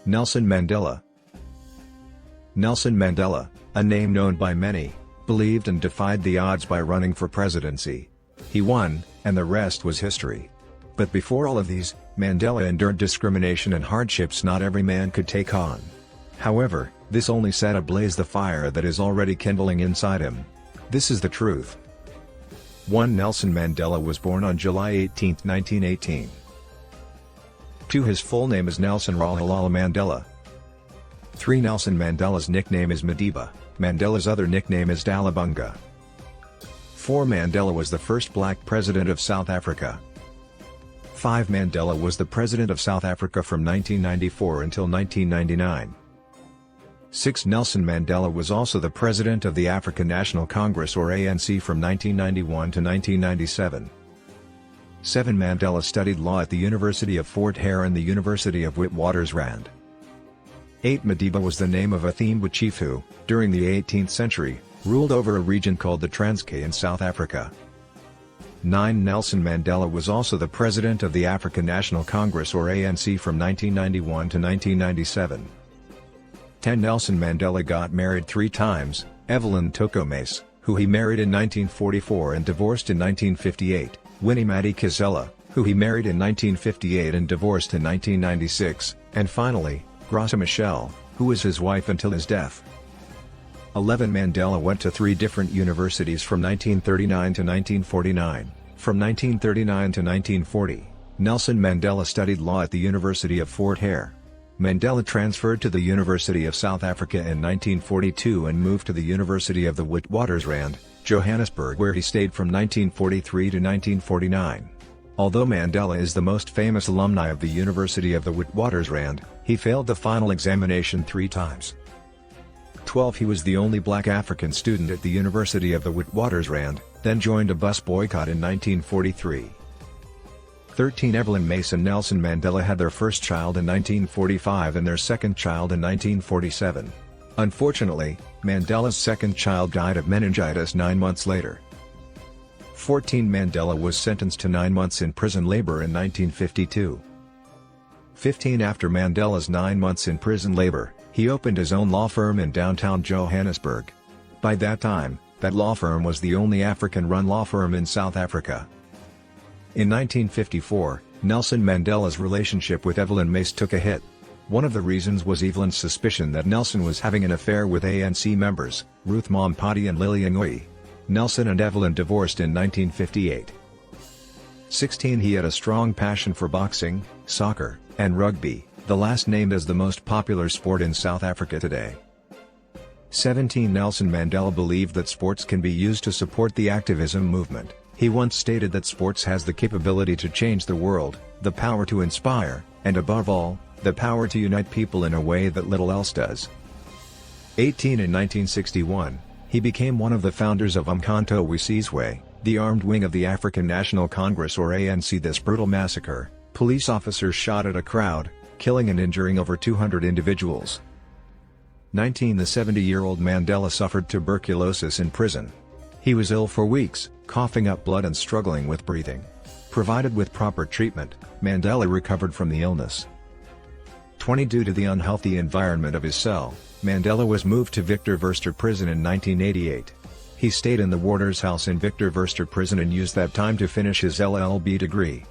Nelson Mandela. Nelson Mandela, a name known by many, believed and defied the odds by running for presidency. He won, and the rest was history. But before all of these, Mandela endured discrimination and hardships not every man could take on. However, this only set ablaze the fire that is already kindling inside him. This is the truth. 1. Nelson Mandela was born on July 18, 1918. 2. His full name is Nelson Rolihlahla Mandela. 3. Nelson Mandela's nickname is Madiba. Mandela's other nickname is Dalibunga. 4. Mandela was the first black president of South Africa. 5. Mandela was the president of South Africa from 1994 until 1999. 6. Nelson Mandela was also the president of the African National Congress or ANC from 1991 to 1997. 7. Mandela studied law at the University of Fort Hare and the University of Witwatersrand. 8. Madiba was the name of a Themba chief who, during the 18th century, ruled over a region called the Transkei in South Africa. 9. Nelson Mandela was also the president of the African National Congress or ANC from 1991 to 1997. 10. Nelson Mandela got married 3 times, Evelyn Tokomase, who he married in 1944 and divorced in 1958, Winnie Madikizela, who he married in 1958 and divorced in 1996, and finally, Graça Machel, who was his wife until his death. 11. Mandela went to 3 different universities from 1939 to 1949. From 1939 to 1940, Nelson Mandela studied law at the University of Fort Hare. Mandela transferred to the University of South Africa in 1942 and moved to the University of the Witwatersrand, Johannesburg, where he stayed from 1943 to 1949. Although Mandela is the most famous alumni of the University of the Witwatersrand, he failed the final examination 3 times. 12. He was the only black African student at the University of the Witwatersrand, then joined a bus boycott in 1943. 13. Evelyn Mace and Nelson Mandela had their first child in 1945 and their second child in 1947. Unfortunately, Mandela's second child died of meningitis 9 months later. 14. Mandela was sentenced to 9 months in prison labor in 1952. 15. After Mandela's 9 months in prison labor, he opened his own law firm in downtown Johannesburg. By that time, that law firm was the only African-run law firm in South Africa. In 1954, Nelson Mandela's relationship with Evelyn Mace took a hit. One of the reasons was Evelyn's suspicion that Nelson was having an affair with ANC members, Ruth Mompati and Lilian Ngoyi. Nelson and Evelyn divorced in 1958. 16. He had a strong passion for boxing, soccer, and rugby, the last named as the most popular sport in South Africa today. 17. Nelson Mandela believed that sports can be used to support the activism movement. He once stated that sports has the capability to change the world, the power to inspire, and above all, the power to unite people in a way that little else does. 18. In 1961, he became one of the founders of Umkhonto we Sizwe, the armed wing of the African National Congress or ANC. This brutal massacre, police officers shot at a crowd, killing and injuring over 200 individuals. 19. The 70-year-old Mandela suffered tuberculosis in prison. He was ill for weeks, coughing up blood and struggling with breathing. Provided with proper treatment, Mandela recovered from the illness. 20. Due to the unhealthy environment of his cell, Mandela was moved to Victor Verster Prison in 1988. He stayed in the warder's house in Victor Verster Prison and used that time to finish his LLB degree.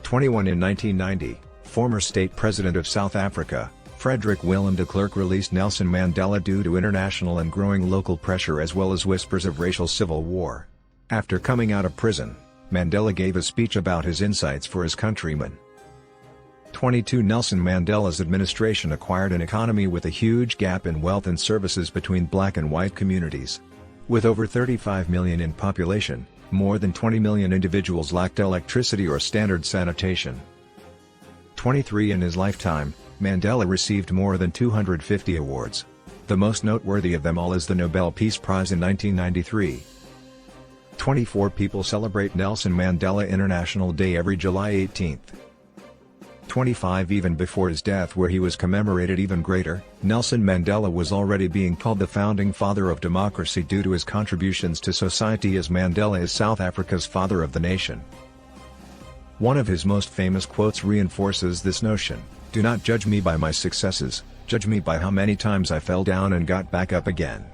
21. In 1990, former state president of South Africa, Frederick Willem de Klerk released Nelson Mandela due to international and growing local pressure as well as whispers of racial civil war. After coming out of prison, Mandela gave a speech about his insights for his countrymen. 22. Nelson Mandela's administration acquired an economy with a huge gap in wealth and services between black and white communities. With over 35 million in population, more than 20 million individuals lacked electricity or standard sanitation. 23. In his lifetime, Mandela received more than 250 awards. The most noteworthy of them all is the Nobel Peace Prize in 1993. 24. People celebrate Nelson Mandela International Day every July 18. 25. Even before his death, where he was commemorated even greater, Nelson Mandela was already being called the founding father of democracy due to his contributions to society, as Mandela is South Africa's father of the nation. One of his most famous quotes reinforces this notion: Do not judge me by my successes, judge me by how many times I fell down and got back up again.